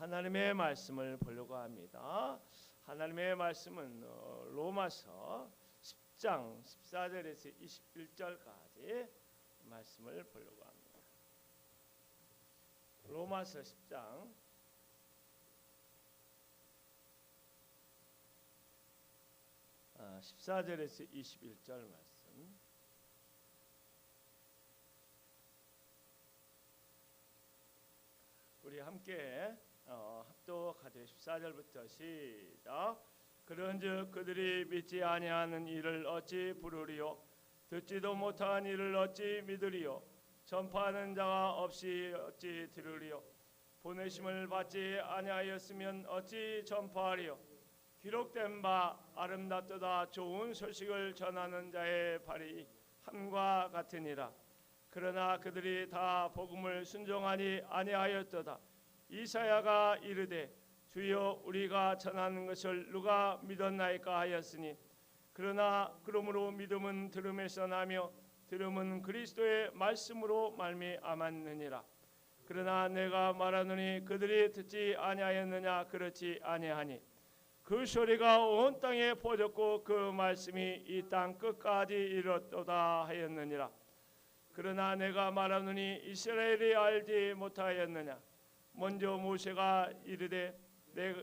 하나님의 말씀을 보려고 합니다. 하나님의 말씀은 로마서 10장 14절에서 21절까지 말씀을 보려고 합니다. 로마서 10장 14절에서 21절 말씀. 우리 함께 합독하되 14절부터 시작. 그런즉 그들이 믿지 아니하는 이를 어찌 부르리요? 듣지도 못한 이를 어찌 믿으리요? 전파하는 자가 없이 어찌 들으리요? 보내심을 받지 아니하였으면 어찌 전파하리요? 기록된 바 아름답도다 좋은 소식을 전하는 자의 발이 함과 같으니라. 그러나 그들이 다 복음을 순종하니 아니하였도다. 이사야가 이르되 주여 우리가 전하는 것을 누가 믿었나이까 하였으니 그러므로 믿음은 들음에서 나며 들음은 그리스도의 말씀으로 말미암았느니라. 그러나 내가 말하노니 그들이 듣지 아니하였느냐? 그렇지 아니하니 그 소리가 온 땅에 퍼졌고 그 말씀이 이 땅 끝까지 이르렀도다 하였느니라. 그러나 내가 말하노니 이스라엘이 알지 못하였느냐? 먼저 모세가 이르되 내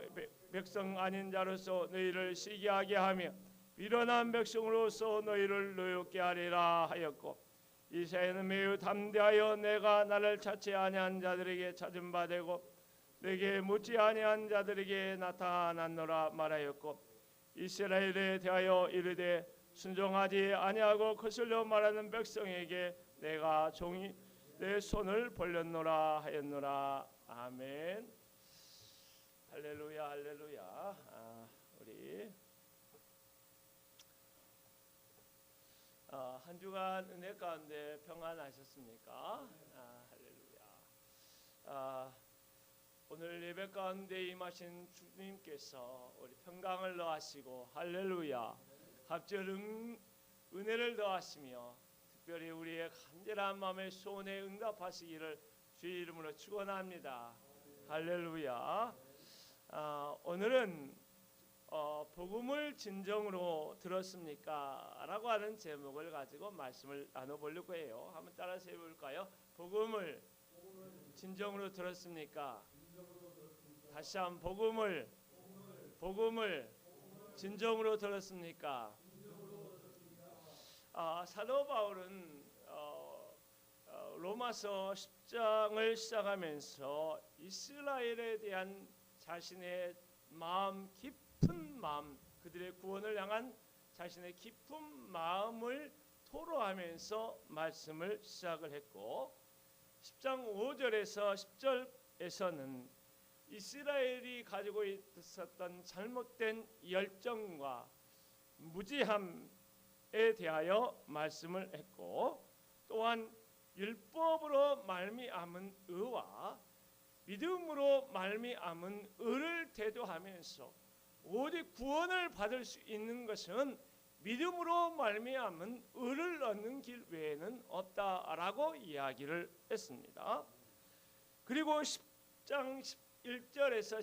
백성 아닌 자로서 너희를 시기하게 하며 미련한 백성으로서 너희를 노엽게 하리라 하였고, 이사야는 매우 담대하여 내가 나를 찾지 아니한 자들에게 찾은 바 되고 내게 묻지 아니한 자들에게 나타났노라 말하였고, 이스라엘에 대하여 이르되 순종하지 아니하고 거슬려 말하는 백성에게 내가 종이 내 손을 벌렸노라 하였노라. 아멘. 할렐루야 할렐루야. 우리 한 주간 은혜 가운데 평안하셨습니까? 할렐루야. 오늘 예배 가운데 임하신 주님께서 우리 평강을 더하시고 할렐루야 갑절 은혜를 더하시며 특별히 우리의 간절한 마음의 소원에 응답하시기를 주의 이름으로 축원합니다. 할렐루야. 오늘은 복음을 진정으로 들었습니까? 라고 하는 제목을 가지고 말씀을 나눠보려고 해요. 한번 따라서 해볼까요? 복음을 진정으로 들었습니까? 다시 한번 복음을 진정으로 들었습니까? 사도 바울은 로마서 10장을 시작하면서 이스라엘에 대한 자신의 마음, 깊은 마음, 그들의 구원을 향한 자신의 깊은 마음을 토로하면서 말씀을 시작을 했고, 10장 5절에서 10절에서는 이스라엘이 가지고 있었던 잘못된 열정과 무지함에 대하여 말씀을 했고, 또한 율법으로 말미암은 의와 믿음으로 말미암은 의를 대조하면서 오직 구원을 받을 수 있는 것은 믿음으로 말미암은 의를 얻는 길 외에는 없다라고 이야기를 했습니다. 그리고 10장 1절에서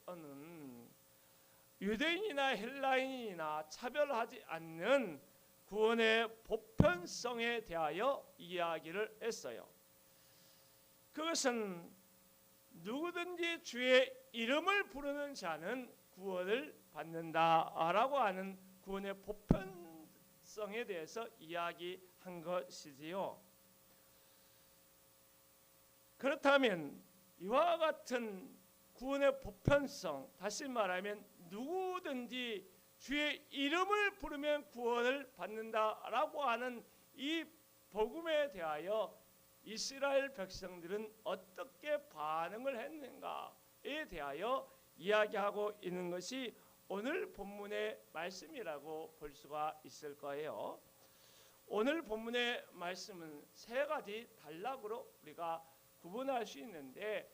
13절에서는 유대인이나 헬라인이나 차별하지 않는 구원의 보편성에 대하여 이야기를 했어요. 그것은 누구든지 주의 이름을 부르는 자는 구원을 받는다라고 하는 구원의 보편성에 대해서 이야기한 것이지요. 그렇다면 이와 같은 구원의 보편성, 다시 말하면 누구든지 주의 이름을 부르면 구원을 받는다라고 하는 이 복음에 대하여 이스라엘 백성들은 어떻게 반응을 했는가에 대하여 이야기하고 있는 것이 오늘 본문의 말씀이라고 볼 수가 있을 거예요. 오늘 본문의 말씀은 세 가지 단락으로 우리가 구분할 수 있는데,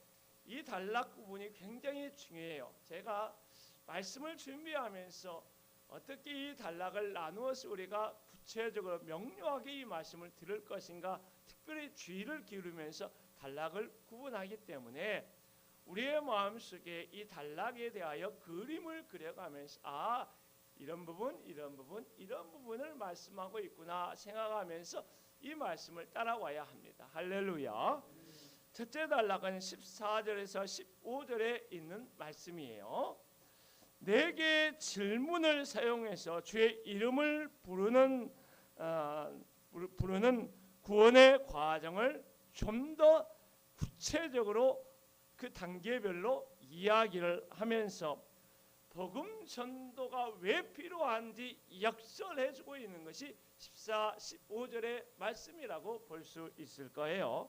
이 단락 구분이 굉장히 중요해요. 제가 말씀을 준비하면서 어떻게 이 단락을 나누어서 우리가 구체적으로 명료하게 이 말씀을 들을 것인가 특별히 주의를 기울이면서 단락을 구분하기 때문에 우리의 마음속에 이 단락에 대하여 그림을 그려가면서 이런 부분을 말씀하고 있구나 생각하면서 이 말씀을 따라와야 합니다. 할렐루야. 첫째 단락은 14절에서 15절에 있는 말씀이에요. 4개의 질문을 사용해서 주의 이름을 부르는 구원의 과정을 좀 더 구체적으로 그 단계별로 이야기를 하면서 복음 전도가 왜 필요한지 역설해주고 있는 것이 14, 15절의 말씀이라고 볼 수 있을 거예요.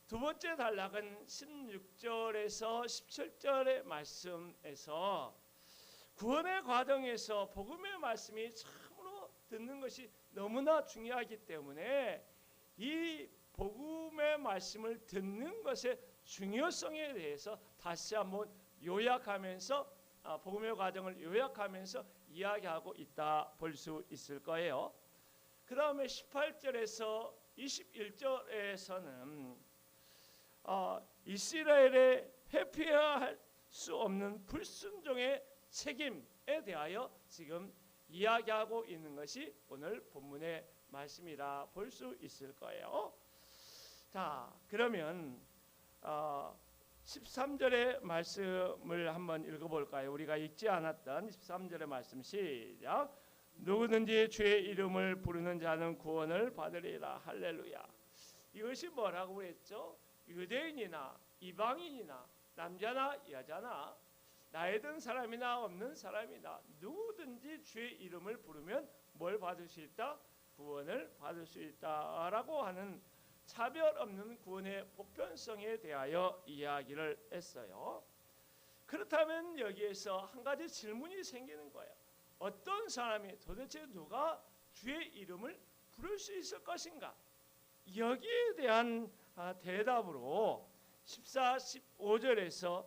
두 번째 단락은 16절에서 17절의 말씀에서 구원의 과정에서 복음의 말씀이 참으로 듣는 것이 너무나 중요하기 때문에 이 복음의 말씀을 듣는 것의 중요성에 대해서 다시 한번 요약하면서 복음의 과정을 요약하면서 이야기하고 있다 볼 수 있을 거예요. 그 다음에 18절에서 21절에서는 이스라엘의 회피해야 할 수 없는 불순종의 책임에 대하여 지금 이야기하고 있는 것이 오늘 본문의 말씀이라 볼 수 있을 거예요. 자, 그러면 13절의 말씀을 한번 읽어볼까요? 우리가 읽지 않았던 13절의 말씀 시작. 누구든지 주의 이름을 부르는 자는 구원을 받으리라. 할렐루야. 이것이 뭐라고 그랬죠? 유대인이나 이방인이나 남자나 여자나 나이 든 사람이나 없는 사람이나 누구든지 주의 이름을 부르면 뭘 받을 수 있다? 구원을 받을 수 있다라고 하는 차별 없는 구원의 보편성에 대하여 이야기를 했어요. 그렇다면 여기에서 한 가지 질문이 생기는 거예요. 어떤 사람이 도대체 누가 주의 이름을 부를 수 있을 것인가? 여기에 대한 대답으로 14, 15절에서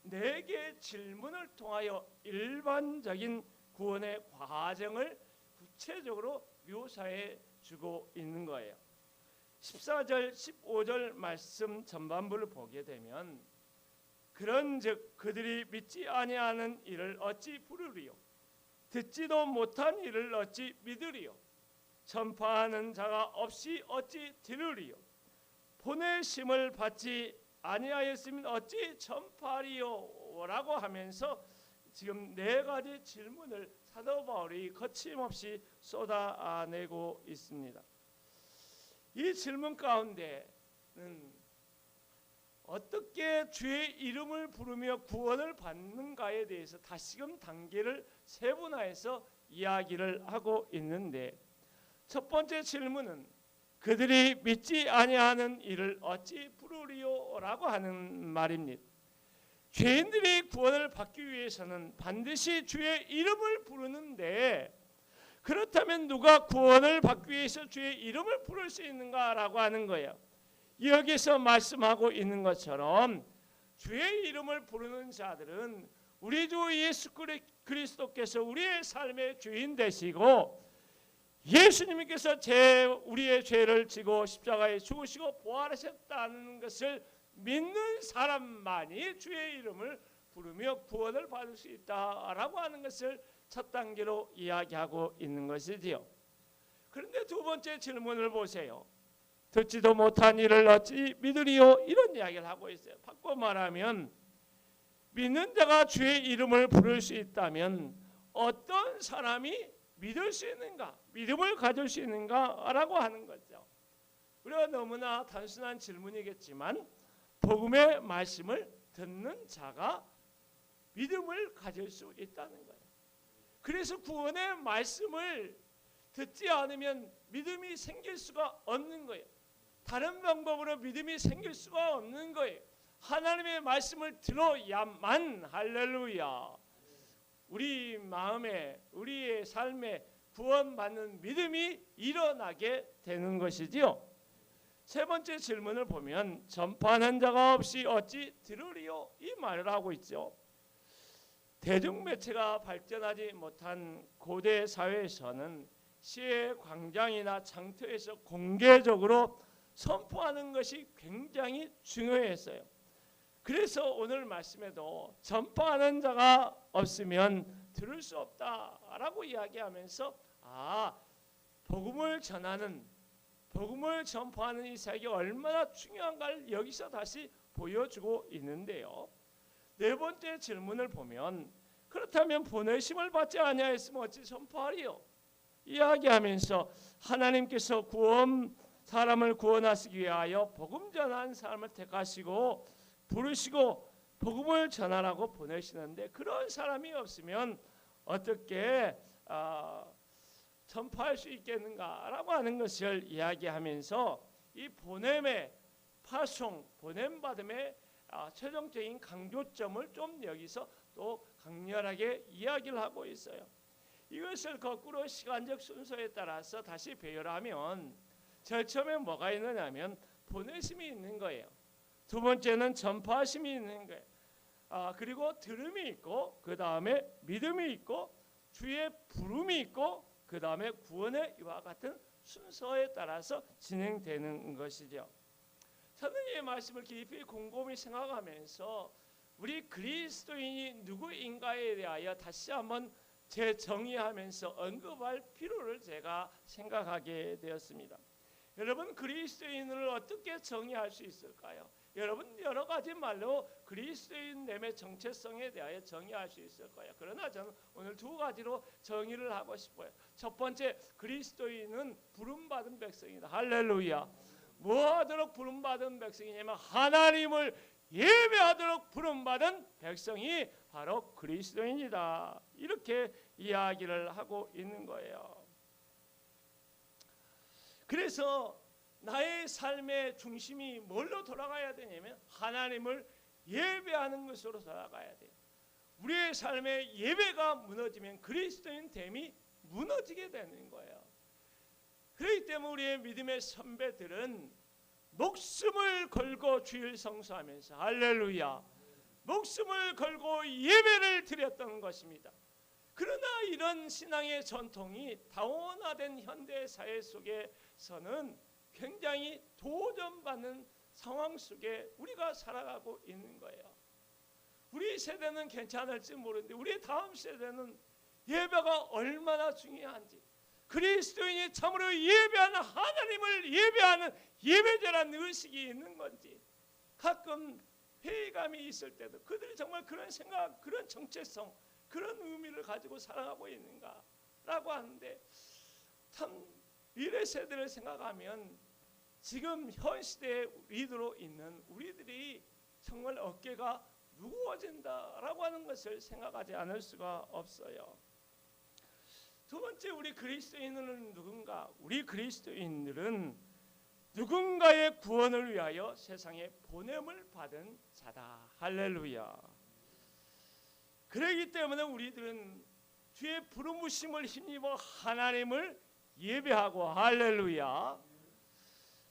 4개의 질문을 통하여 일반적인 구원의 과정을 구체적으로 묘사해 주고 있는 거예요. 14절, 15절 말씀 전반부를 보게 되면 그런즉 그들이 믿지 아니하는 이를 어찌 부르리요? 듣지도 못한 이를 어찌 믿으리요? 전파하는 자가 없이 어찌 들으리요? 보내심을 받지 아니하였으면 어찌 전파하리요? 라고 하면서 지금 4가지 질문을 사도 바울이 거침없이 쏟아내고 있습니다. 이 질문 가운데는 어떻게 주의 이름을 부르며 구원을 받는가에 대해서 다시금 단계를 세분화해서 이야기를 하고 있는데, 첫 번째 질문은 그들이 믿지 아니하는 이를 어찌 부르리요? 라고 하는 말입니다. 죄인들이 구원을 받기 위해서는 반드시 주의 이름을 부르는데, 그렇다면 누가 구원을 받기 위해서 주의 이름을 부를 수 있는가라고 하는 거예요. 여기서 말씀하고 있는 것처럼 주의 이름을 부르는 자들은 우리 주 예수 그리스도께서 우리의 삶의 주인 되시고, 예수님께서 우리의 죄를 지고 십자가에 죽으시고 부활하셨다는 것을 믿는 사람만이 주의 이름을 부르며 구원을 받을 수 있다라고 하는 것을 첫 단계로 이야기하고 있는 것이지요. 그런데 두 번째 질문을 보세요. 듣지도 못한 이를 어찌 믿으리요? 이런 이야기를 하고 있어요. 바꿔 말하면 믿는 자가 주의 이름을 부를 수 있다면 어떤 사람이 믿을 수 있는가? 믿음을 가질 수 있는가라고 하는 거죠. 우리가 너무나 단순한 질문이겠지만 복음의 말씀을 듣는 자가 믿음을 가질 수 있다는 거예요. 그래서 구원의 말씀을 듣지 않으면 믿음이 생길 수가 없는 거예요. 다른 방법으로 믿음이 생길 수가 없는 거예요. 하나님의 말씀을 들어야만, 할렐루야, 우리 마음에, 우리의 삶에 구원받는 믿음이 일어나게 되는 것이지요. 세 번째 질문을 보면 전파하는 자가 없이 어찌 들으리요? 이 말을 하고 있죠. 대중매체가 발전하지 못한 고대 사회에서는 시의 광장이나 장터에서 공개적으로 선포하는 것이 굉장히 중요했어요. 그래서 오늘 말씀에도 전파하는 자가 없으면 들을 수 없다라고 이야기하면서 복음을 전하는, 복음을 전파하는 이 사역이 얼마나 중요한가를 여기서 다시 보여주고 있는데요. 네 번째 질문을 보면, 그렇다면 보내심을 받지 아니하였으면 어찌 전파하리요? 이야기하면서 하나님께서 사람을 구원하시기 위하여 복음 전하는 사람을 택하시고 부르시고 복음을 전하라고 보내시는데, 그런 사람이 없으면 어떻게 전파할 수 있겠는가라고 하는 것을 이야기하면서 이 보냄의 파송, 보냄받음의 최종적인 강조점을 좀 여기서 또 강렬하게 이야기를 하고 있어요. 이것을 거꾸로 시간적 순서에 따라서 다시 배열하면 제일 처음에 뭐가 있느냐면 보내심이 있는 거예요. 두 번째는 전파하심이 있는 거예요. 그리고 들음이 있고, 그 다음에 믿음이 있고, 주의 부름이 있고, 그 다음에 구원의 이와 같은 순서에 따라서 진행되는 것이죠. 저는 이 말씀을 깊이 곰곰이 생각하면서 우리 그리스도인이 누구인가에 대하여 다시 한번 재정의하면서 언급할 필요를 제가 생각하게 되었습니다. 여러분, 그리스도인을 어떻게 정의할 수 있을까요? 여러분, 여러 가지 말로 그리스도인됨의 정체성에 대하여 정의할 수 있을 거예요. 그러나 저는 오늘 두 가지로 정의를 하고 싶어요. 첫 번째, 그리스도인은 부름받은 백성이다. 할렐루야. 뭐 하도록 부름받은 백성이냐면 하나님을 예배하도록 부름받은 백성이 바로 그리스도인이다. 이렇게 이야기를 하고 있는 거예요. 그래서 나의 삶의 중심이 뭘로 돌아가야 되냐면 하나님을 예배하는 것으로 돌아가야 돼요. 우리의 삶의 예배가 무너지면 그리스도인 됨이 무너지게 되는 거예요. 그렇기 때문에 우리의 믿음의 선배들은 목숨을 걸고 주일 성수하면서 할렐루야, 목숨을 걸고 예배를 드렸던 것입니다. 그러나 이런 신앙의 전통이 다원화된 현대 사회 속에서는 굉장히 도전받는 상황 속에 우리가 살아가고 있는 거예요. 우리 세대는 괜찮을지 모르는데 우리 다음 세대는 예배가 얼마나 중요한지, 그리스도인이 참으로 예배하는, 하나님을 예배하는 예배자라는 의식이 있는 건지, 가끔 회의감이 있을 때도 그들이 정말 그런 생각, 그런 정체성, 그런 의미를 가지고 살아가고 있는가라고 하는데, 참 미래 세대를 생각하면 지금 현 시대의 리더로 있는 우리들이 정말 어깨가 무거워진다라고 하는 것을 생각하지 않을 수가 없어요. 두 번째, 우리 그리스도인들은 누군가? 우리 그리스도인들은 누군가의 구원을 위하여 세상에 보냄을 받은 자다. 할렐루야. 그렇기 때문에 우리들은 주의 부르심을 힘입어 하나님을 예배하고, 할렐루야,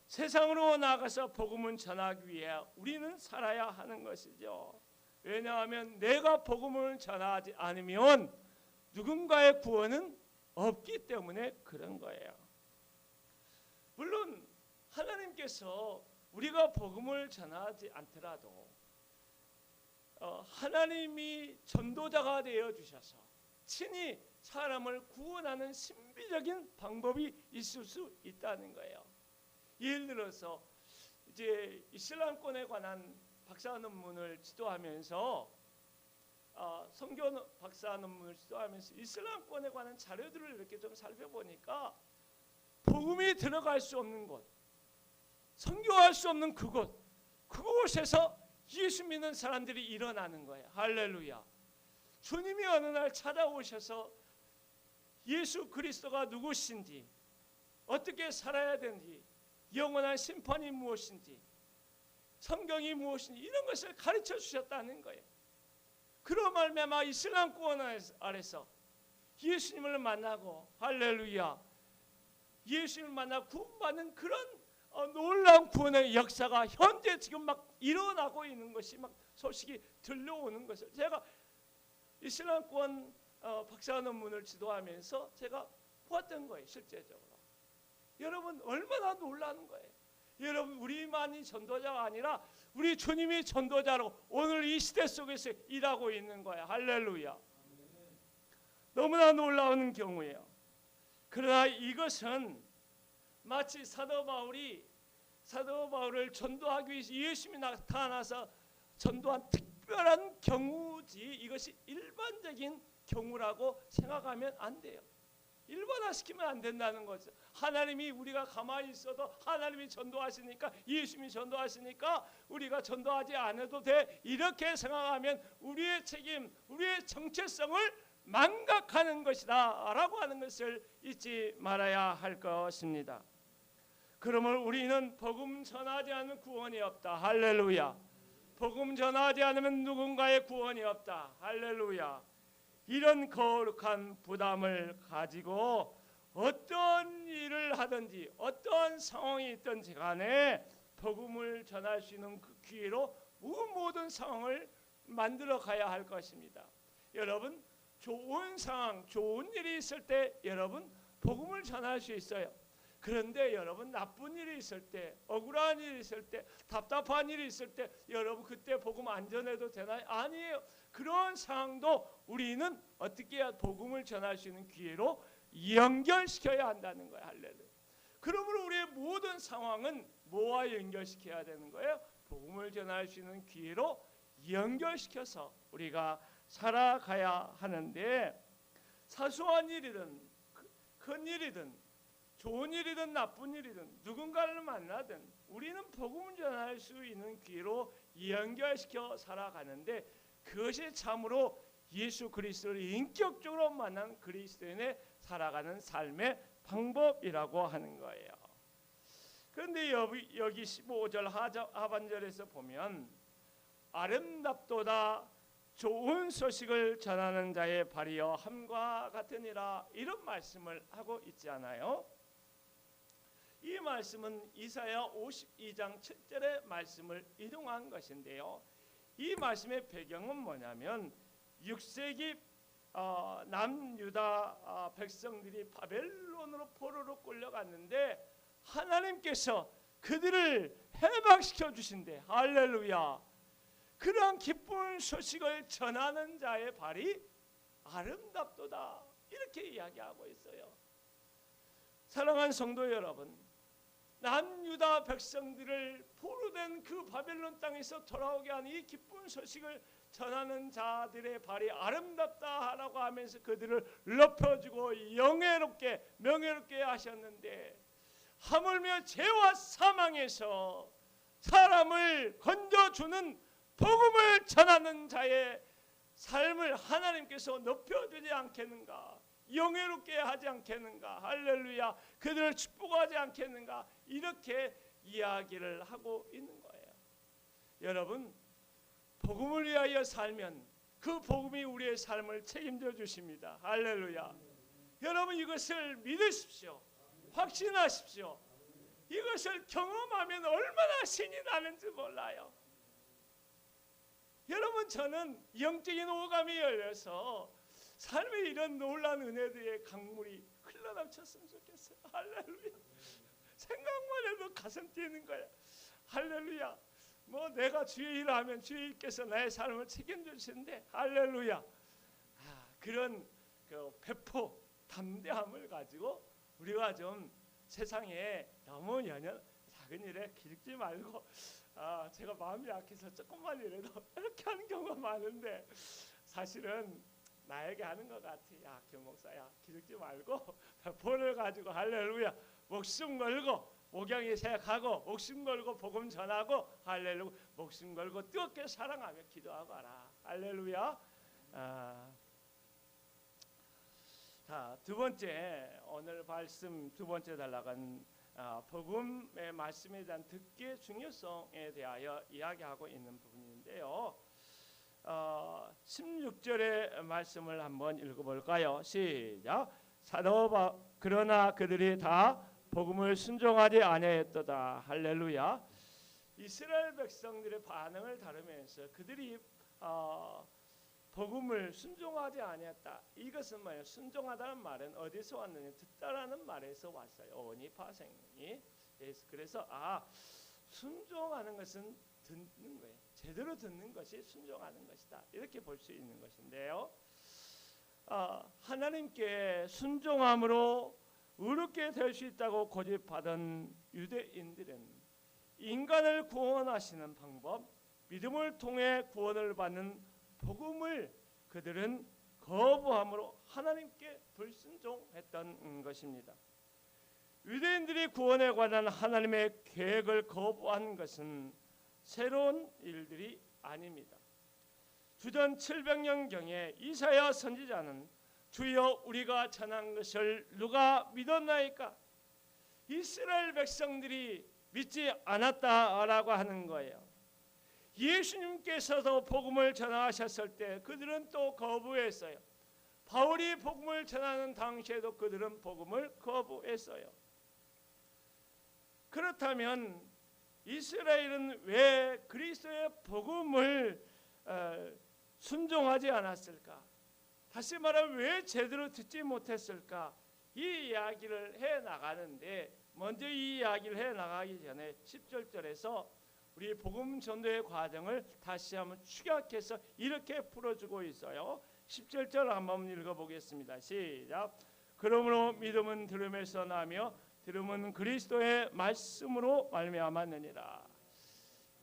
세상으로 나가서 복음을 전하기 위해 우리는 살아야 하는 것이죠. 왜냐하면 내가 복음을 전하지 않으면 누군가의 구원은 없기 때문에 그런 거예요. 물론 하나님께서 우리가 복음을 전하지 않더라도 하나님이 전도자가 되어 주셔서 친히 사람을 구원하는 신비적인 방법이 있을 수 있다는 거예요. 예를 들어서 이제 이슬람권에 관한 박사 논문을 지도하면서 성교 박사 논문을 지도하면서 이슬람권에 관한 자료들을 이렇게 좀 살펴보니까 복음이 들어갈 수 없는 곳, 선교할 수 없는 그곳에서 예수 믿는 사람들이 일어나는 거예요. 할렐루야. 주님이 어느 날 찾아오셔서 예수 그리스도가 누구신지, 어떻게 살아야 되는지, 영원한 심판이 무엇인지, 성경이 무엇인지, 이런 것을 가르쳐 주셨다는 거예요. 그런 말미암아 이슬람권 아래서 예수님을 만나고, 할렐루야, 예수님을 만나 구원받는 그런 놀라운 구원의 역사가 현재 지금 막 일어나고 있는 것이 막 소식이 들려오는 것을 제가 이슬람권 박사 논문을 지도하면서 제가 보았던 거예요. 실제적으로 여러분, 얼마나 놀라는 거예요. 여러분 우리만이 전도자가 아니라 우리 주님이 전도자로 오늘 이 시대 속에서 일하고 있는 거야. 할렐루야. 너무나 놀라운 경우예요. 그러나 이것은 마치 사도 바울을 전도하기 위해서 예수님이 나타나서 전도한 특별한 경우지 이것이 일반적인 경우라고 생각하면 안 돼요. 일반화시키면 안 된다는 거죠. 하나님이 우리가 가만히 있어도 하나님이 전도하시니까 예수님이 전도하시니까 우리가 전도하지 않아도 돼 이렇게 생각하면 우리의 책임, 우리의 정체성을 망각하는 것이다 라고 하는 것을 잊지 말아야 할 것입니다. 그러므로 우리는 복음 전하지 않으면 구원이 없다. 할렐루야. 복음 전하지 않으면 누군가의 구원이 없다. 할렐루야. 이런 거룩한 부담을 가지고 어떤 일을 하든지 어떤 상황이 있든지 간에 복음을 전할 수 있는 그 기회로 모든 상황을 만들어 가야 할 것입니다. 여러분 좋은 상황, 좋은 일이 있을 때 여러분 복음을 전할 수 있어요. 그런데 여러분 나쁜 일이 있을 때, 억울한 일이 있을 때, 답답한 일이 있을 때 여러분 그때 복음 안 전해도 되나요? 아니에요. 그런 상황도 우리는 어떻게 해야 복음을 전할 수 있는 기회로 연결시켜야 한다는 거예요. 할렐루야. 그러므로 우리의 모든 상황은 뭐와 연결시켜야 되는 거예요? 복음을 전할 수 있는 기회로 연결시켜서 우리가 살아가야 하는데 사소한 일이든 큰 일이든 좋은 일이든 나쁜 일이든 누군가를 만나든 우리는 복음을 전할 수 있는 기회로 연결시켜 살아가는데 그것이 참으로 예수 그리스도를 인격적으로 만난 그리스도인의 살아가는 삶의 방법이라고 하는 거예요. 그런데 여기 15절 하반절에서 보면 아름답도다 좋은 소식을 전하는 자의 발이여 함과 같으니라 이런 말씀을 하고 있지 않아요? 이 말씀은 이사야 52장 7절의 말씀을 인용한 것인데요. 이 말씀의 배경은 뭐냐면 6세기 남유다 백성들이 바벨론으로 포로로 끌려갔는데 하나님께서 그들을 해방시켜 주신대. 할렐루야. 그러한 기쁜 소식을 전하는 자의 발이 아름답도다 이렇게 이야기하고 있어요. 사랑하는 성도 여러분, 남유다 백성들을 포로된 그 바벨론 땅에서 돌아오게 한 이 기쁜 소식을 전하는 자들의 발이 아름답다라고 하면서 그들을 높여주고 영예롭게 명예롭게 하셨는데 하물며 죄와 사망에서 사람을 건져주는 복음을 전하는 자의 삶을 하나님께서 높여주지 않겠는가? 영예롭게 하지 않겠는가? 할렐루야. 그들을 축복하지 않겠는가? 이렇게 이야기를 하고 있는 거예요. 여러분 복음을 위하여 살면 그 복음이 우리의 삶을 책임져 주십니다. 할렐루야. 여러분 이것을 믿으십시오. 확신하십시오. 이것을 경험하면 얼마나 신이 나는지 몰라요. 여러분 저는 영적인 오감이 열려서 삶의 이런 놀라운 은혜들의 강물이 흘러넘쳤으면 좋겠어요. 할렐루야. 생각만 해도 가슴 뛰는 거야. 할렐루야. 뭐 내가 주의 일을 하면 주님께서 나의 삶을 책임져 주시는데 할렐루야. 그런 그 배포 담대함을 가지고 우리가 좀 세상에 너무 작은 일에 기죽지 말고 제가 마음이 약해서 조금만 이래도 이렇게 하는 경우가 많은데 사실은 나에게 하는 것 같아. 야, 교목사야 기죽지 말고 배포를 가지고 할렐루야 목숨 걸고 목양이 생각하고 목숨 걸고 복음 전하고 할렐루야 목숨 걸고 뜨겁게 사랑하며 기도하고 하라. 할렐루야. 자, 두 번째 오늘 말씀 두 번째 달라간 복음의 말씀에 대한 듣기의 중요성에 대하여 이야기하고 있는 부분인데요. 16절의 말씀을 한번 읽어볼까요? 시작. 그러나 그들이 다 복음을 순종하지 아니하였도다. 할렐루야. 이스라엘 백성들의 반응을 다루면서 그들이 복음을 순종하지 아니했다. 이것은 뭐예요? 순종하다는 말은 어디서 왔느냐? 듣다라는 말에서 왔어요. 어니 파생이 그래서 순종하는 것은 듣는 거예요. 제대로 듣는 것이 순종하는 것이다. 이렇게 볼 수 있는 것인데요. 하나님께 순종함으로 의롭게 될 수 있다고 고집하던 유대인들은 인간을 구원하시는 방법, 믿음을 통해 구원을 받는 복음을 그들은 거부함으로 하나님께 불순종했던 것입니다. 유대인들이 구원에 관한 하나님의 계획을 거부한 것은 새로운 일들이 아닙니다. 주전 700년경에 이사야 선지자는 주여 우리가 전한 것을 누가 믿었나이까? 이스라엘 백성들이 믿지 않았다라고 하는 거예요. 예수님께서도 복음을 전하셨을 때 그들은 또 거부했어요. 바울이 복음을 전하는 당시에도 그들은 복음을 거부했어요. 그렇다면 이스라엘은 왜 그리스도의 복음을 순종하지 않았을까? 다시 말하면 왜 제대로 듣지 못했을까? 이 이야기를 해 나가는데 먼저 이 이야기를 해 나가기 전에 10절에서 우리 복음 전도의 과정을 다시 한번 축약해서 이렇게 풀어주고 있어요. 10절 한번 읽어보겠습니다. 시작. 그러므로 믿음은 들음에서 나며 들음은 그리스도의 말씀으로 말미암았느니라.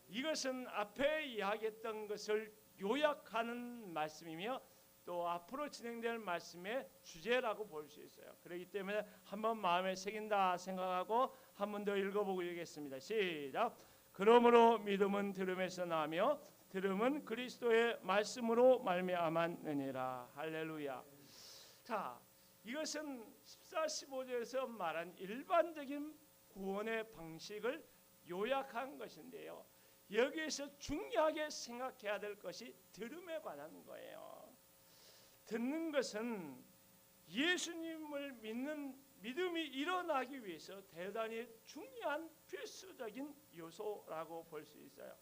이것은 앞에 이야기했던 것을 요약하는 말씀이며 또 앞으로 진행될 말씀의 주제라고 볼 수 있어요. 그렇기 때문에 한번 마음에 새긴다 생각하고 한 번 더 읽어보겠습니다. 시작. 그러므로 믿음은 들음에서 나며 들음은 그리스도의 말씀으로 말미암았느니라. 할렐루야. 자, 이것은 14, 15절에서 말한 일반적인 구원의 방식을 요약한 것인데요. 여기에서 중요하게 생각해야 될 것이 들음에 관한 거예요. 듣는 것은 예수님을 믿는 믿음이 일어나기 위해서 대단히 중요한 필수적인 요소라고 볼 수 있어요.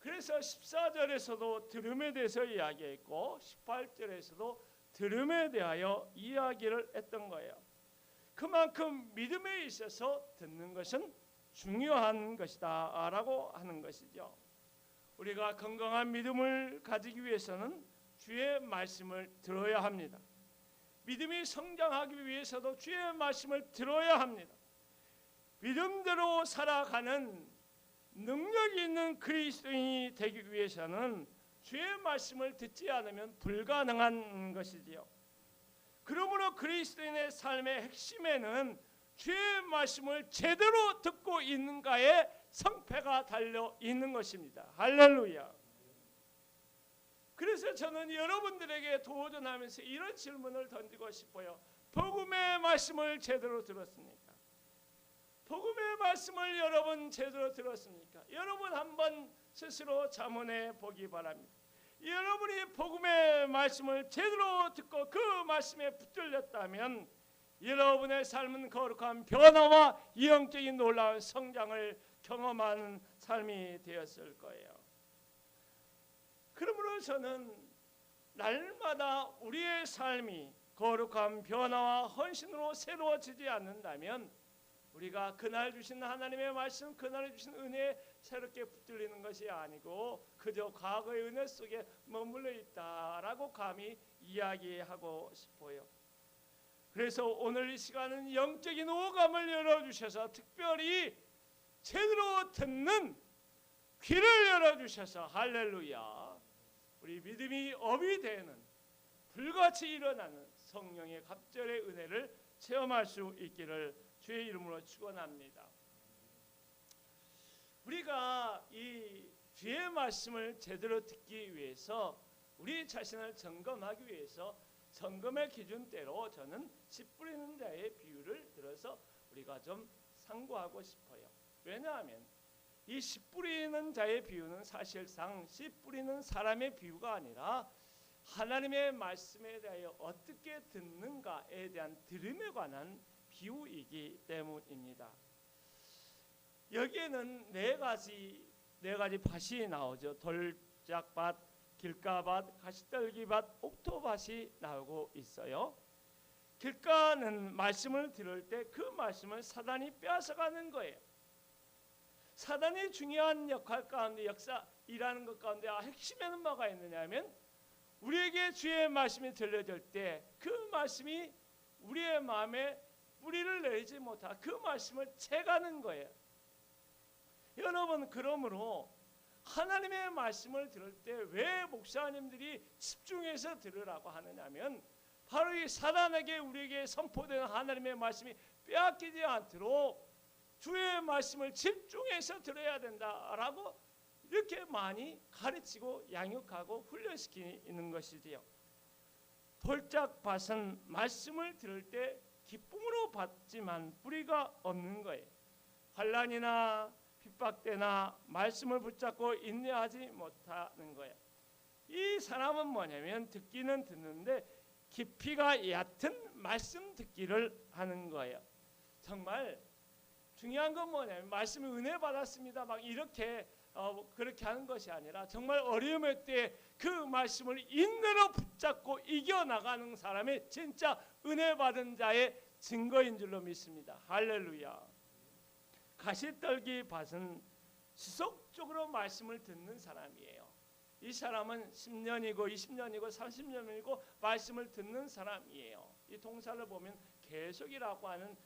그래서 14절에서도 들음에 대해서 이야기했고 18절에서도 들음에 대하여 이야기를 했던 거예요. 그만큼 믿음에 있어서 듣는 것은 중요한 것이다 라고 하는 것이죠. 우리가 건강한 믿음을 가지기 위해서는 주의 말씀을 들어야 합니다. 믿음이 성장하기 위해서도 주의 말씀을 들어야 합니다. 믿음대로 살아가는 능력이 있는 그리스도인이 되기 위해서는 주의 말씀을 듣지 않으면 불가능한 것이지요. 그러므로 그리스도인의 삶의 핵심에는 주의 말씀을 제대로 듣고 있는가에 성패가 달려 있는 것입니다. 할렐루야. 그래서 저는 여러분들에게 도전하면서 이런 질문을 던지고 싶어요. 복음의 말씀을 제대로 들었습니까? 복음의 말씀을 여러분 제대로 들었습니까? 여러분 한번 스스로 자문해 보기 바랍니다. 여러분이 복음의 말씀을 제대로 듣고 그 말씀에 붙들렸다면 여러분의 삶은 거룩한 변화와 영적인 놀라운 성장을 경험하는 삶이 되었을 거예요. 그러므로 저는 날마다 우리의 삶이 거룩한 변화와 헌신으로 새로워지지 않는다면 우리가 그날 주신 하나님의 말씀, 그날 주신 은혜에 새롭게 붙들리는 것이 아니고 그저 과거의 은혜 속에 머물러 있다라고 감히 이야기하고 싶어요. 그래서 오늘 이 시간은 영적인 오감을 열어주셔서 특별히 제대로 듣는 귀를 열어주셔서 할렐루야, 우리 믿음이 업이 되는 불같이 일어나는 성령의 갑절의 은혜를 체험할 수 있기를 주의 이름으로 축원합니다. 우리가 이 주의 말씀을 제대로 듣기 위해서 우리 자신을 점검하기 위해서 점검의 기준대로 저는 씨 뿌리는 자의 비유를 들어서 우리가 좀 상고하고 싶어요. 왜냐하면 이 씨 뿌리는 자의 비유는 사실상 씨 뿌리는 사람의 비유가 아니라 하나님의 말씀에 대하여 어떻게 듣는가에 대한 들음에 관한 비유이기 때문입니다. 여기에는 네 가지 밭이 나오죠. 돌짝밭, 길가밭, 가시떨기밭, 옥토밭이 나오고 있어요. 길가는 말씀을 들을 때 그 말씀을 사단이 빼앗아가는 거예요. 사단이 중요한 역할 가운데 일하는 것 가운데 핵심에는 뭐가 있느냐면 우리에게 주의 말씀이 들려질 때 그 말씀이 우리의 마음에 뿌리를 내리지 못하 그 말씀을 채가는 거예요. 여러분, 그러므로 하나님의 말씀을 들을 때 왜 목사님들이 집중해서 들으라고 하느냐면 바로 이 사단에게 우리에게 선포되는 하나님의 말씀이 빼앗기지 않도록 주의 말씀을 집중해서 들어야 된다라고 이렇게 많이 가르치고 양육하고 훈련시키는 것이지요. 돌짝밭은 말씀을 들을 때 기쁨으로 받지만 뿌리가 없는 거예요. 환난이나 핍박 때나 말씀을 붙잡고 인내하지 못하는 거예요. 이 사람은 뭐냐면 듣기는 듣는데 깊이가 얕은 말씀 듣기를 하는 거예요. 정말 중요한 건 뭐냐면 말씀을 은혜 받았습니다 막 이렇게 그렇게 하는 것이 아니라 정말 어려움의 때 그 말씀을 인내로 붙잡고 이겨나가는 사람이 진짜 은혜 받은 자의 증거인 줄로 믿습니다. 할렐루야. 가시떨기 밭은 지속적으로 말씀을 듣는 사람이에요. 이 사람은 10년이고 20년이고 30년이고 말씀을 듣는 사람이에요. 이 동사를 보면 계속이라고 하는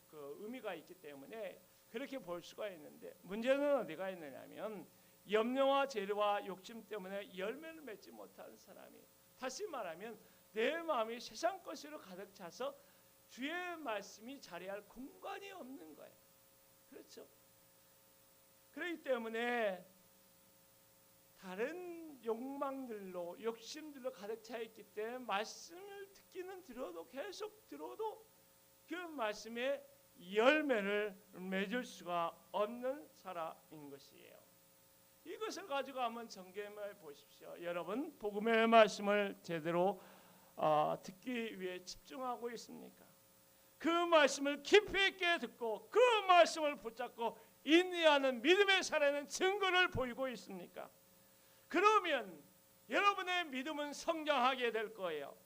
그 의미가 있기 때문에 그렇게 볼 수가 있는데 문제는 어디가 있느냐면 염려와 재료와 욕심 때문에 열매를 맺지 못하는 사람이, 다시 말하면 내 마음이 세상 것으로 가득 차서 주의 말씀이 자리할 공간이 없는 거예요. 그렇죠? 그렇기 때문에 다른 욕망들로 욕심들로 가득 차 있기 때문에 말씀을 듣기는 들어도 계속 들어도 그 말씀에 열매를 맺을 수가 없는 사람인 것이에요. 이것을 가지고 한번 점검해 보십시오. 여러분, 복음의 말씀을 제대로 듣기 위해 집중하고 있습니까? 그 말씀을 깊이 있게 듣고 그 말씀을 붙잡고 인내하는 믿음의 살아있는 증거를 보이고 있습니까? 그러면 여러분의 믿음은 성장하게 될 거예요.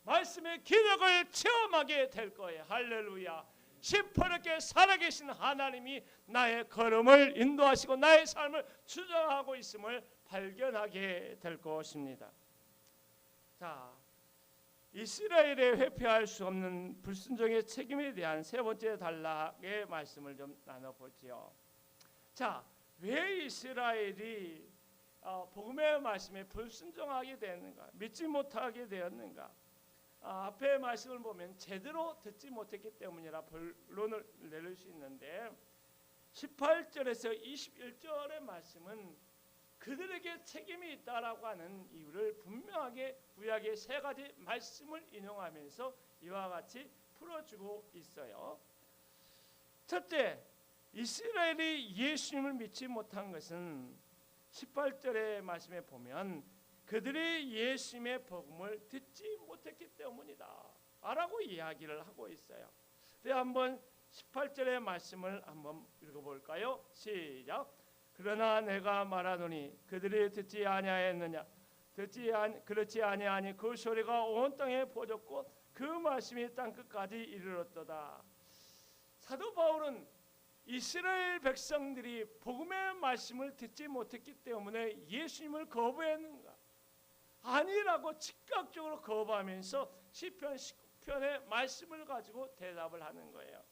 말씀의 기력을 체험하게 될 거예요. 할렐루야. 시퍼렇게 살아계신 하나님이 나의 걸음을 인도하시고 나의 삶을 주장하고 있음을 발견하게 될 것입니다. 자, 이스라엘의 회피할 수 없는 불순종의 책임에 대한 세 번째 단락의 말씀을 좀 나눠보지요. 자, 왜 이스라엘이 복음의 말씀에 불순종하게 되었는가, 믿지 못하게 되었는가? 앞의 말씀을 보면 제대로 듣지 못했기 때문이라 본론을 내릴 수 있는데 18절에서 21절의 말씀은 그들에게 책임이 있다라고 하는 이유를 분명하게 구약의 세 가지 말씀을 인용하면서 이와 같이 풀어주고 있어요. 첫째, 이스라엘이 예수님을 믿지 못한 것은 18절의 말씀에 보면 그들이 예수님의 복음을 듣지 못했기 때문이다 라고 이야기를 하고 있어요. 한번 18절의 말씀을 한번 읽어볼까요? 시작. 그러나 내가 말하노니 그들이 듣지 아니하였느냐? 그렇지 아니하니 그 소리가 온 땅에 퍼졌고 그 말씀이 땅끝까지 이르렀도다. 사도 바울은 이스라엘 백성들이 복음의 말씀을 듣지 못했기 때문에 예수님을 거부했는가? 아니라고 즉각적으로 거부하면서 시편 19편의 말씀을 가지고 대답을 하는 거예요.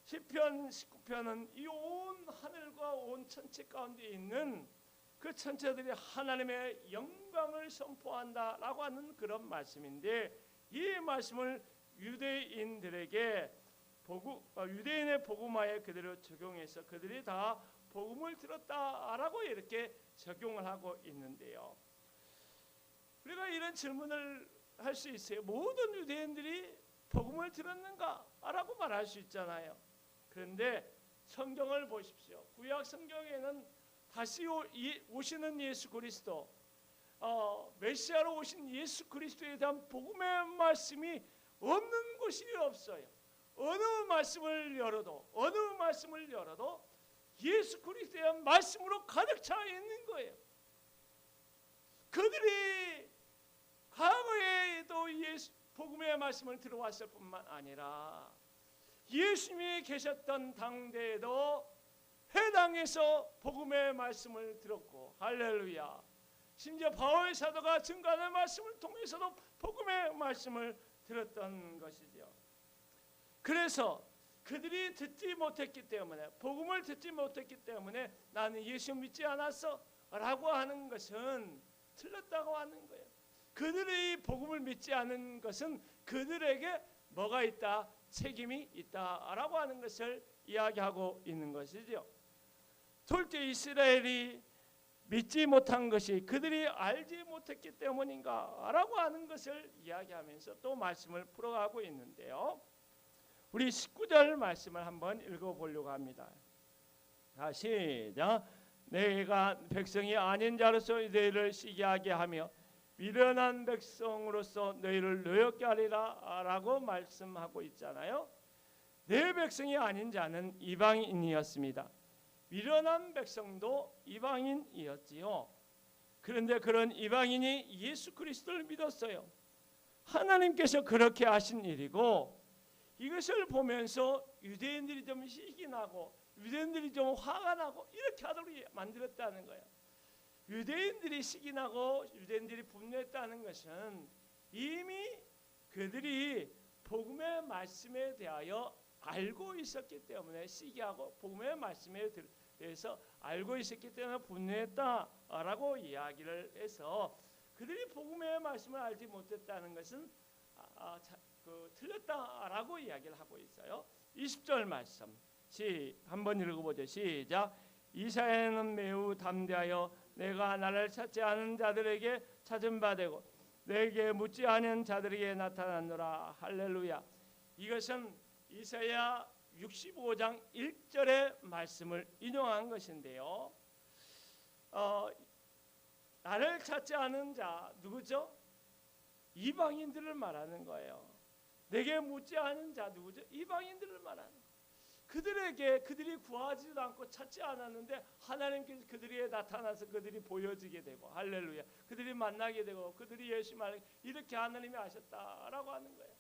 시편 19편은 이 온 하늘과 온 천체 가운데 있는 그 천체들이 하나님의 영광을 선포한다라고 하는 그런 말씀인데 이 말씀을 유대인들에게 유대인의 복음화에 그대로 적용해서 그들이 다 복음을 들었다라고 이렇게 적용을 하고 있는데요. 우리가 이런 질문을 할 수 있어요. 모든 유대인들이 복음을 들었는가라고 말할 수 있잖아요. 그런데 성경을 보십시오. 구약 성경에는 다시 오시는 예수 그리스도, 메시아로 오신 예수 그리스도에 대한 복음의 말씀이 없는 곳이 없어요. 어느 말씀을 열어도 예수 그리스도에 대한 말씀으로 가득 차 있는 거예요. 그들이 과거에도 복음의 복음의 말씀을 들어왔을 뿐만 아니라 예수님이 계셨던 당대에도 회당에서 복음의 말씀을 들었고, 할렐루야, 심지어 바울 사도가 증거하는 말씀을 통해서도 복음의 말씀을 들었던 것이죠. 그래서 그들이 듣지 못했기 때문에, 복음을 듣지 못했기 때문에 나는 예수 믿지 않았어 라고 하는 것은 틀렸다고 하는 거예요. 그들이 복음을 믿지 않은 것은 그들에게 뭐가 있다? 책임이 있다라고 하는 것을 이야기하고 있는 것이죠. 둘째, 이스라엘이 믿지 못한 것이 그들이 알지 못했기 때문인가 라고 하는 것을 이야기하면서 또 말씀을 풀어가고 있는데요. 우리 19절 말씀을 한번 읽어보려고 합니다. 시작. 내가 백성이 아닌 자로서 너희를 시기하게 하며 미련한 백성으로서 너희를 노엽게 하리라 라고 말씀하고 있잖아요. 내 백성이 아닌 자는 이방인이었습니다. 미련한 백성도 이방인이었지요. 그런데 그런 이방인이 예수 그리스도를 믿었어요. 하나님께서 그렇게 하신 일이고, 이것을 보면서 유대인들이 좀 시기 나고 유대인들이 좀 화가 나고 이렇게 하도록 만들었다는 거예요. 유대인들이 시기 나고 유대인들이 분노했다는 것은 이미 그들이 복음의 말씀에 대하여 알고 있었기 때문에 시기하고, 복음의 말씀에 대해서 알고 있었기 때문에 분노했다라고 이야기를 해서, 그들이 복음의 말씀을 알지 못했다는 것은 틀렸다라고 이야기를 하고 있어요. 20절 말씀 한번 읽어보죠. 시작. 이사야는 매우 담대하여 내가 나를 찾지 않은 자들에게 찾은 바 되고 내게 묻지 않은 자들에게 나타났노라. 할렐루야. 이것은 이사야 65장 1절의 말씀을 인용한 것인데요. 나를 찾지 않은 자 누구죠? 이방인들을 말하는 거예요. 내게 묻지 않은 자 누구죠? 이방인들을 말하는 거예요. 그들이 구하지도 않고 찾지 않았는데 하나님께서 그들에게 나타나서 그들이 보여지게 되고, 할렐루야, 그들이 만나게 되고 그들이 예수 말하게, 이렇게 하나님이 하셨다라고 하는 거예요.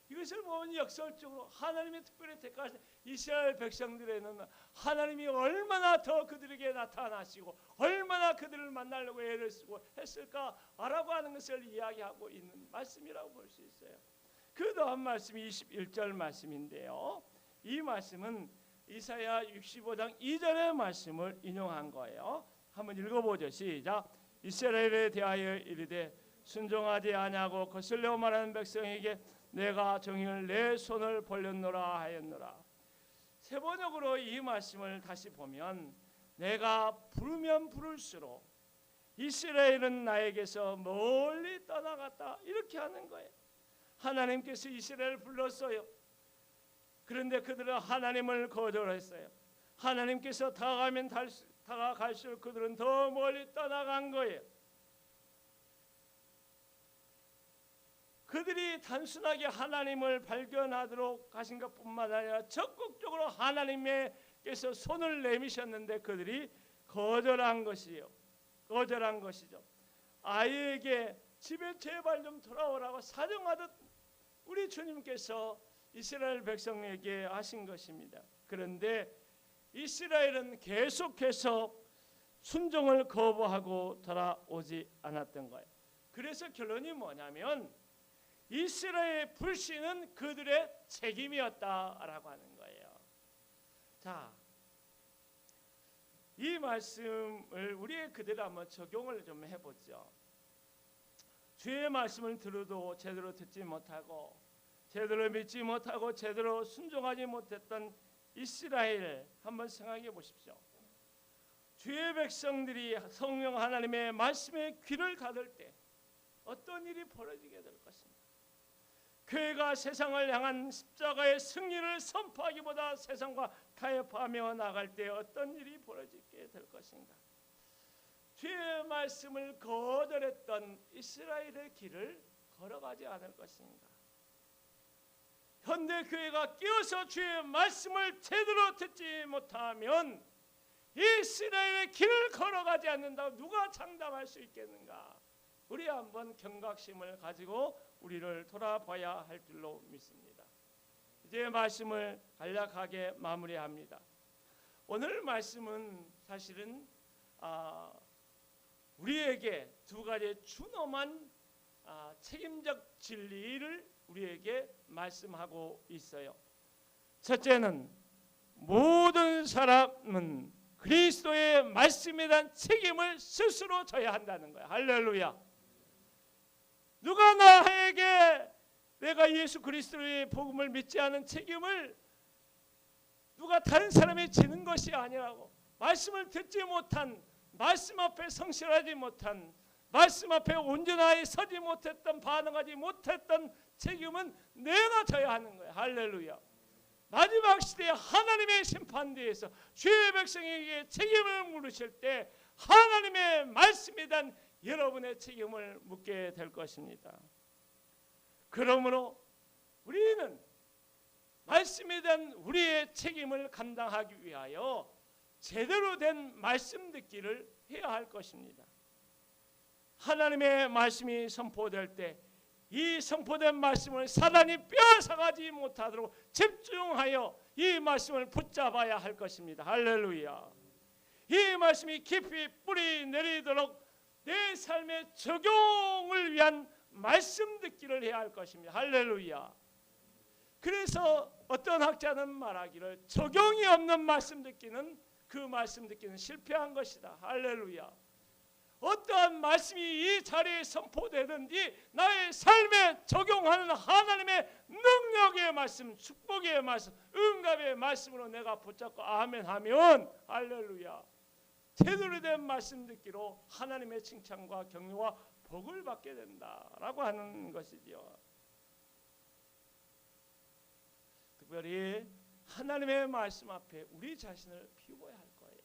이것을 보면 역설적으로 하나님이 특별히 택하신 이스라엘 백성들에는 하나님이 얼마나 더 그들에게 나타나시고 얼마나 그들을 만나려고 애를 쓰고 했을까라고 하는 것을 이야기하고 있는 말씀이라고 볼 수 있어요. 그 다음 말씀이 21절 말씀인데요. 이 말씀은 이사야 65장 2절의 말씀을 인용한 거예요. 한번 읽어보죠. 시작. 이스라엘에 대하여 이르되 순종하지 아니하고 거슬려 말하는 백성에게 내가 정의를 내 손을 벌렸노라 하였노라. 세번역으로 이 말씀을 다시 보면, 내가 부르면 부를수록 이스라엘은 나에게서 멀리 떠나갔다, 이렇게 하는 거예요. 하나님께서 이스라엘을 불렀어요. 그런데 그들은 하나님을 거절했어요. 하나님께서 다가갈수록 그들은 더 멀리 떠나간 거예요. 그들이 단순하게 하나님을 발견하도록 하신 것뿐만 아니라 적극적으로 하나님께서 손을 내미셨는데 그들이 거절한 것이요. 거절한 것이죠. 아이에게 집에 제발 좀 돌아오라고 사정하듯 우리 주님께서 이스라엘 백성에게 하신 것입니다. 그런데 이스라엘은 계속해서 순종을 거부하고 돌아오지 않았던 거예요. 그래서 결론이 뭐냐면 이스라엘의 불신은 그들의 책임이었다라고 하는 거예요. 자, 이 말씀을 우리의 그대로 한번 적용을 좀 해보죠. 주의 말씀을 들어도 제대로 듣지 못하고 제대로 믿지 못하고 제대로 순종하지 못했던 이스라엘 한번 생각해 보십시오. 주의 백성들이 성령 하나님의 말씀에 귀를 닫을 때 어떤 일이 벌어지게 될 것입니다. 교회가 세상을 향한 십자가의 승리를 선포하기보다 세상과 타협하며 나갈 때 어떤 일이 벌어지게 될 것인가. 주의 말씀을 거절했던 이스라엘의 길을 걸어가지 않을 것인가. 현대교회가 끼어서 주의 말씀을 제대로 듣지 못하면 이스라엘의 길을 걸어가지 않는다고 누가 장담할 수 있겠는가. 우리 한번 경각심을 가지고 우리를 돌아봐야 할 줄로 믿습니다. 이제 말씀을 간략하게 마무리합니다. 오늘 말씀은 사실은 우리에게 두 가지 준엄한 책임적 진리를 우리에게 말씀하고 있어요. 첫째는 모든 사람은 그리스도의 말씀에 대한 책임을 스스로 져야 한다는 거예요. 할렐루야. 누가 나에게 내가 예수 그리스도의 복음을 믿지 않은 책임을 누가 다른 사람이 지는 것이 아니라고, 말씀을 듣지 못한, 말씀 앞에 성실하지 못한, 말씀 앞에 온전하게 서지 못했던, 반응하지 못했던 책임은 내가 져야 하는 거예요. 할렐루야. 마지막 시대에 하나님의 심판대에서 주의 백성에게 책임을 물으실 때 하나님의 말씀에 대한 여러분의 책임을 묻게 될 것입니다. 그러므로 우리는 말씀에 대한 우리의 책임을 감당하기 위하여 제대로 된 말씀 듣기를 해야 할 것입니다. 하나님의 말씀이 선포될 때 이 선포된 말씀을 사단이 빼앗아가지 못하도록 집중하여 이 말씀을 붙잡아야 할 것입니다. 할렐루야. 이 말씀이 깊이 뿌리 내리도록 내 삶의 적용을 위한 말씀 듣기를 해야 할 것입니다. 할렐루야. 그래서 어떤 학자는 말하기를 적용이 없는 말씀 듣기는 그 말씀 듣기는 실패한 것이다. 할렐루야. 어떠한 말씀이 이 자리에 선포되든지 나의 삶에 적용하는 하나님의 능력의 말씀, 축복의 말씀, 응답의 말씀으로 내가 붙잡고 아멘 하면 할렐루야, 제대로 된 말씀 듣기로 하나님의 칭찬과 격려와 복을 받게 된다라고 하는 것이지요. 특별히 하나님의 말씀 앞에 우리 자신을 비워야 할 거예요.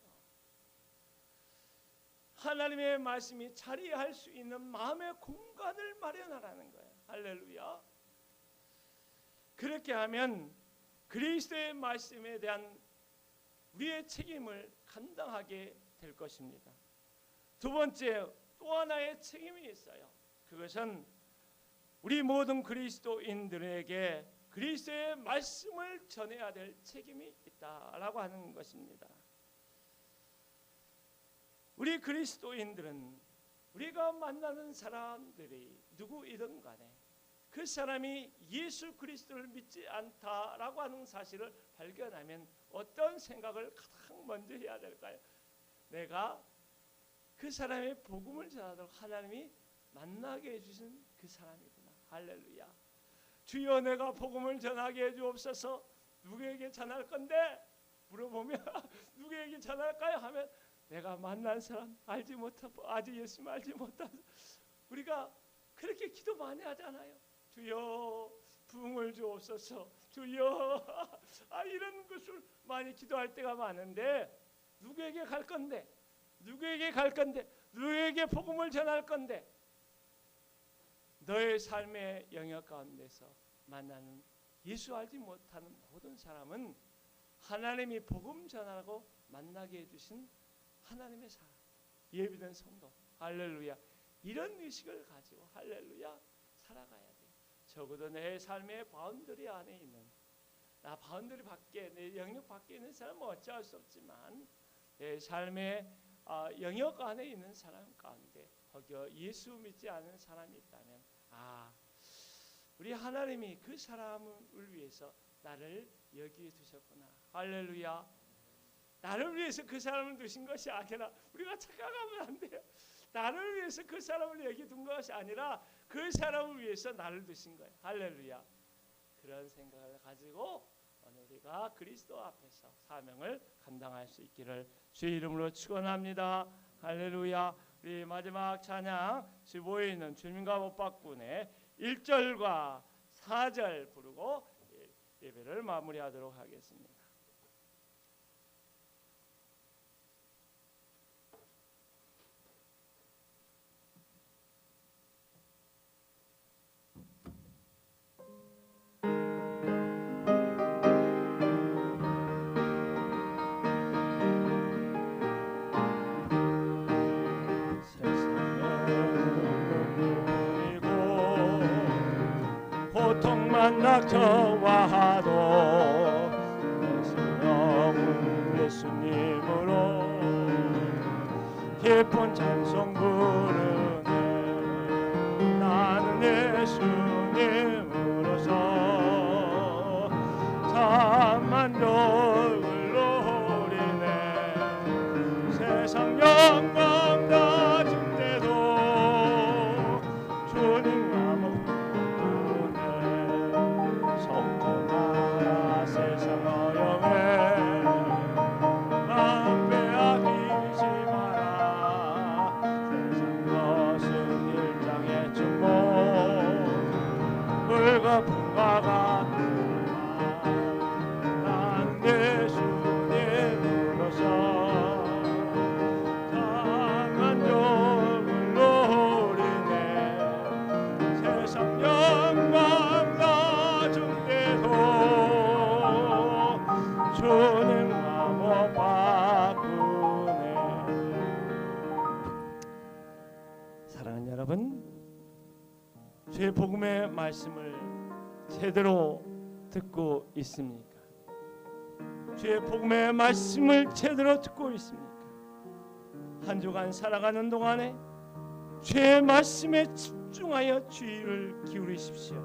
하나님의 말씀이 자리할 수 있는 마음의 공간을 마련하라는 거예요. 할렐루야. 그렇게 하면 그리스도의 말씀에 대한 우리의 책임을 감당하게 될 것입니다. 두 번째, 또 하나의 책임이 있어요. 그것은 우리 모든 그리스도인들에게 그리스도의 말씀을 전해야 될 책임이 있다라고 하는 것입니다. 우리 그리스도인들은 우리가 만나는 사람들이 누구이든 간에 그 사람이 예수 그리스도를 믿지 않다라고 하는 사실을 발견하면 어떤 생각을 가장 먼저 해야 될까요? 내가 그 사람의 복음을 전하도록 하나님이 만나게 해주신 그 사람이구나. 할렐루야. 주여 내가 복음을 전하게 해주옵소서. 누구에게 전할 건데? 물어보면 누구에게 전할까요? 하면 내가 만난 사람, 알지 못하고 아직 예수님 알지 못한, 우리가 그렇게 기도 많이 하잖아요. 주여 부흥을 주옵소서. 주여 이런 것을 많이 기도할 때가 많은데 누구에게 갈 건데? 누구에게 갈 건데? 누구에게 복음을 전할 건데? 너의 삶의 영역 가운데서 만나는 예수 알지 못하는 모든 사람은 하나님이 복음 전하고 만나게 해주신 하나님의 사람, 예비된 성도. 할렐루야. 이런 의식을 가지고 할렐루야 살아가야 돼. 적어도 내 삶의 바운더리 안에 있는, 나 바운더리 밖에, 내 영역 밖에 있는 사람은 어찌할 수 없지만 내 삶의 영역 안에 있는 사람 가운데 혹여 예수 믿지 않는 사람이 있다면 우리 하나님이 그 사람을 위해서 나를 여기에 두셨구나. 할렐루야. 나를 위해서 그 사람을 두신 것이 아니라, 우리가 착각하면 안 돼요. 나를 위해서 그 사람을 여기 둔 것이 아니라 그 사람을 위해서 나를 두신 거예요. 할렐루야. 그런 생각을 가지고 오늘 우리가 그리스도 앞에서 사명을 감당할 수 있기를 주의 이름으로 축원합니다. 할렐루야. 우리 마지막 찬양 15에 있는 주님과 못 바꾸네 1절과 4절 부르고 예배를 마무리하도록 하겠습니다. 닥쳐와도 내 생명은 예수님으로 기쁜 찬송 부르네. 나는 예수님으로서 참 만족을 누리네. 세상 영광 가진 데도 주님과 먹네. 속죄마라 세상 어려움에 마음 빼앗기지 마라. 세상 것은 일장의 축복 불거품과 같으나 난 예수님으로서 만족을 누리네. 세상 영광 가진 데도 주님과 못 바꾸네. 사랑하는 여러분, 주의 복음의 말씀을 제대로 듣고 있습니까? 주의 복음의 말씀을 제대로 듣고 있습니까? 한 주간 살아가는 동안에 주의 말씀에 집중하여 주의를 기울이십시오.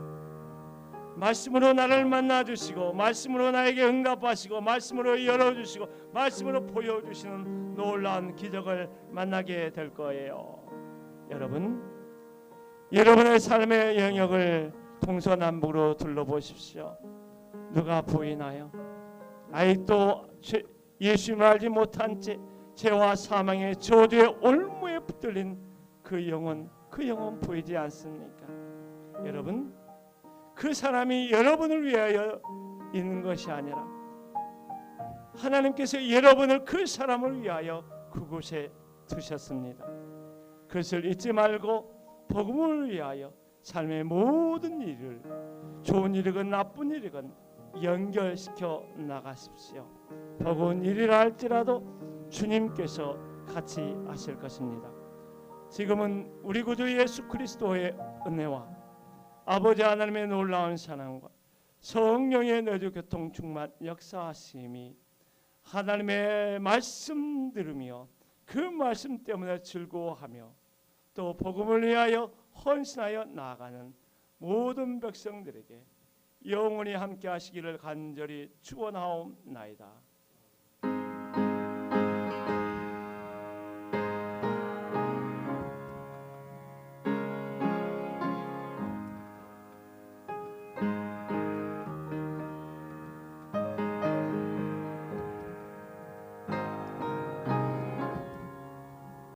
말씀으로 나를 만나주시고 말씀으로 나에게 응답하시고 말씀으로 열어주시고 말씀으로 보여주시는 놀라운 기적을 만나게 될 거예요. 여러분의 삶의 영역을 동서남북으로 둘러보십시오. 누가 보이나요? 아직도 예수님을 알지 못한 채 죄와 사망의 저주의 올무에 붙들린 그 영혼 보이지 않습니까? 여러분, 그 사람이 여러분을 위하여 있는 것이 아니라 하나님께서 여러분을 그 사람을 위하여 그곳에 두셨습니다. 그것을 잊지 말고 복음을 위하여 삶의 모든 일을, 좋은 일이건 나쁜 일이건 연결시켜 나가십시오. 버거운 일이라 할지라도 주님께서 같이 하실 것입니다. 지금은 우리 구주 예수 그리스도의 은혜와 아버지 하나님의 놀라운 사랑과 성령의 내주 교통 충만 역사하심이 하나님의 말씀 들으며 그 말씀 때문에 즐거워하며 또 복음을 위하여 헌신하여 나아가는 모든 백성들에게 영원히 함께 하시기를 간절히 축원하옵나이다.